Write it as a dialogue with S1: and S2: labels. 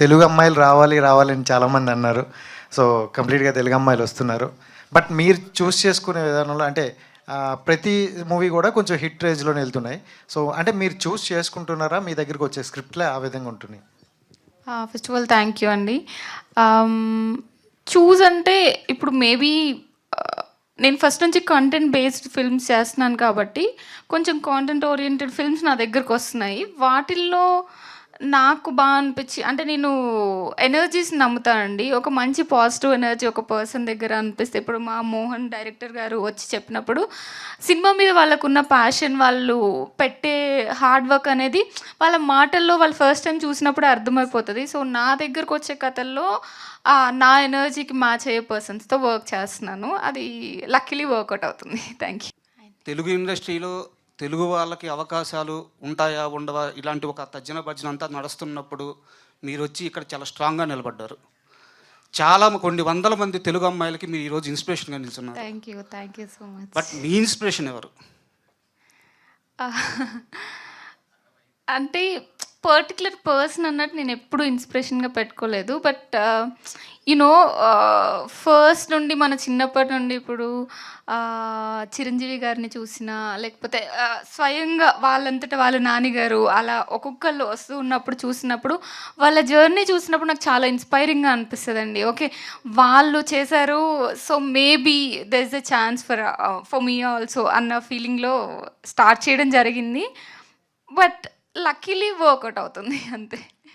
S1: తెలుగు అమ్మాయిలు రావాలి రావాలి అని చాలామంది అన్నారు. సో కంప్లీట్గా తెలుగు అమ్మాయిలు వస్తున్నారు. బట్ మీరు చూస్ చేసుకునే విధానంలో అంటే ప్రతి మూవీ కూడా కొంచెం హిట్ రేంజ్లోనే వెళ్తున్నాయి. సో అంటే మీరు చూస్ చేసుకుంటున్నారా, మీ దగ్గరికి వచ్చే స్క్రిప్ట్లే ఆ విధంగా ఉంటున్నాయి?
S2: First of all thank you అండి. చూస్ అంటే ఇప్పుడు మేబీ నేను ఫస్ట్ నుంచి కంటెంట్ బేస్డ్ ఫిల్మ్స్ చేస్తున్నాను కాబట్టి కొంచెం కాంటెంట్ ఓరియంటెడ్ ఫిల్మ్స్ నా దగ్గరకు వస్తున్నాయి. వాటిల్లో నాకు బాగా అనిపించి అంటే నేను ఎనర్జీస్ నమ్ముతానండి. ఒక మంచి పాజిటివ్ ఎనర్జీ ఒక పర్సన్ దగ్గర అనిపిస్తే, ఇప్పుడు మా మోహన్ డైరెక్టర్ గారు వచ్చి చెప్పినప్పుడు సినిమా మీద వాళ్ళకున్న ప్యాషన్, వాళ్ళు పెట్టే హార్డ్ వర్క్ అనేది వాళ్ళ మాటల్లో వాళ్ళు ఫస్ట్ టైం చూసినప్పుడు అర్థమైపోతుంది. సో నా దగ్గరకు వచ్చే కథల్లో నా ఎనర్జీకి మ్యాచ్ అయ్యే పర్సన్స్తో వర్క్ చేస్తున్నాను. అది లక్కీలీ వర్కౌట్ అవుతుంది. Thank you.
S3: తెలుగు ఇండస్ట్రీలో తెలుగు వాళ్ళకి అవకాశాలు ఉంటాయా ఉండవా ఇలాంటి ఒక తర్జన భర్జన అంతా నడుస్తున్నప్పుడు మీరు వచ్చి ఇక్కడ చాలా స్ట్రాంగ్గా నిలబడ్డారు. చాలా కొన్ని వందల మంది తెలుగు అమ్మాయిలకి మీరు ఈరోజు ఇన్స్పిరేషన్గా నిల్చున్నారు.
S2: Thank you so much.
S3: But me inspiration ఎవరు?
S2: అంటే పర్టికులర్ పర్సన్ అన్నట్టు నేను ఎప్పుడు ఇన్స్పిరేషన్గా పెట్టుకోలేదు. బట్ యునో ఫస్ట్ నుండి మన చిన్నప్పటి నుండి ఇప్పుడు చిరంజీవి గారిని చూసినా, లేకపోతే స్వయంగా వాళ్ళంతటా వాళ్ళ నాన్నగారు అలా ఒక్కొక్కళ్ళు వస్తూ ఉన్నప్పుడు చూసినప్పుడు, వాళ్ళ జర్నీ చూసినప్పుడు నాకు చాలా ఇన్స్పైరింగ్గా అనిపిస్తుందండి. ఓకే, వాళ్ళు చేశారు, so maybe there is a chance for me also అన్న ఫీలింగ్లో స్టార్ట్ చేయడం జరిగింది. బట్ లక్కీలీ వర్కౌట్ అవుతుంది అంతే.